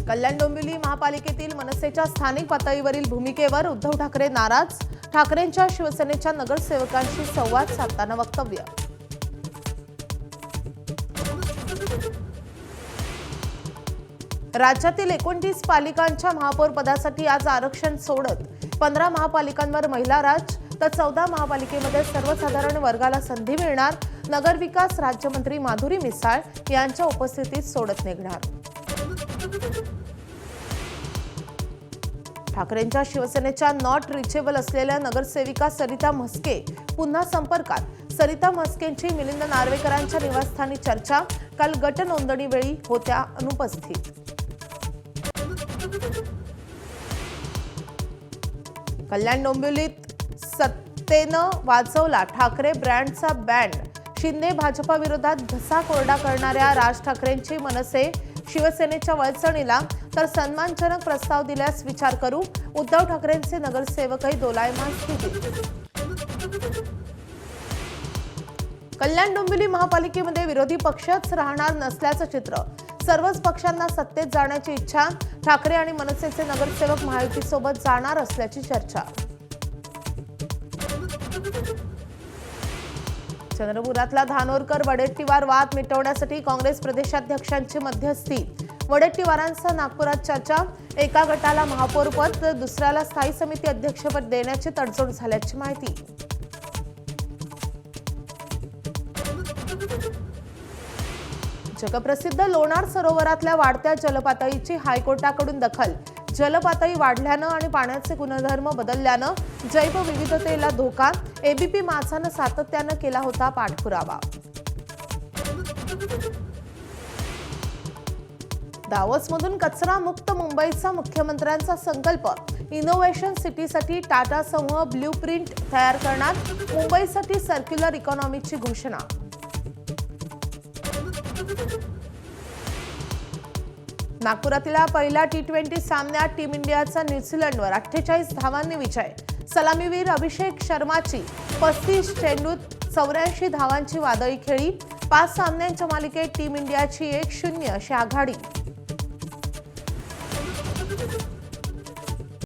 कल्याण डोंबिवली महापालिकेतील मनसेच्या स्थानिक पातळीवरील भूमिकेवर उद्धव ठाकरे नाराज. ठाकरेंच्या शिवसेनेच्या नगरसेवकांशी संवाद साधताना वक्तव्य. राज्यातील 29 पालिकांच्या महापौर पदासाठी आज आरक्षण सोडत 15 महापालिकांवर महिला राज, तर 14 महापालिकेमध्ये सर्वसाधारण वर्गाला संधी मिळणार. नगरविकास राज्यमंत्री माधुरी मिसाळ यांच्या उपस्थितीत सोडत निघणार. ठाकरेंच्या शिवसेनेच्या नॉट रिचेबल असलेल्या नगरसेविका सरिता म्हस्के पुन्हा संपर्कात. सरिता म्हस्केंची मिलिंद नार्वेकरांच्या निवासस्थानी चर्चा. काल गट नोंदणीवेळी होत्या अनुपस्थित. कल्याण डोंबिवलीत सत्तेनं वाजवला ठाकरे ब्रँडचा बँड. शिंदे भाजपा विरोधात घसा कोरडा करणाऱ्या राज ठाकरेंची मनसे शिवसेनेच्या वळचणीला, तर सन्मानजनक प्रस्ताव दिल्यास विचार करू. उद्धव ठाकरेंचे नगरसेवकही दोलायमान स्थितीत. कल्याण डोंबिवली महापालिकेमध्ये विरोधी पक्षच राहणार नसल्याचं चित्र. सर्वच पक्षांना सत्तेत जाण्याची इच्छा. ठाकरे आणि मनसेचे नगरसेवक महायुतीसोबत जाणार असल्याची चर्चा. चंद्रपुरातला धानोरकर वडेट्टीवार वाद मिटवण्यासाठी काँग्रेस प्रदेशाध्यक्षांची मध्यस्थी. वडेट्टीवारांसह नागपुरात चर्चा. एका गटाला महापौरपद तर दुसऱ्याला स्थायी समिती अध्यक्षपद देण्याची तडजोड झाल्याची माहिती. जगप्रसिद्ध लोणार सरोवरातल्या वाढत्या जलपातळीची हायकोर्टाकडून दखल. जलपातळी वाढल्यानं आणि पाण्याचे गुणधर्म बदलल्यानं जैवविविधतेला धोका. एबीपी माझानं सातत्यानं केला होता पाठपुरावा. दावोसमधून कचरा मुक्त मुंबईचा मुख्यमंत्र्यांचा संकल्प. इनोव्हेशन सिटीसाठी टाटा समूह ब्ल्यूप्रिंट तयार करणार. मुंबईसाठी सर्क्युलर इकॉनॉमीची घोषणा. नागपुरातील पहिल्या T20 सामन्यात टीम इंडियाचा न्यूझीलंडवर 48 धावांनी विजय. सलामीवीर अभिषेक शर्माची 35 चेंडूत 84 धावांची वादळी खेळी. 5 सामन्यांच्या मालिकेत टीम इंडियाची 1-0 अशी आघाडी.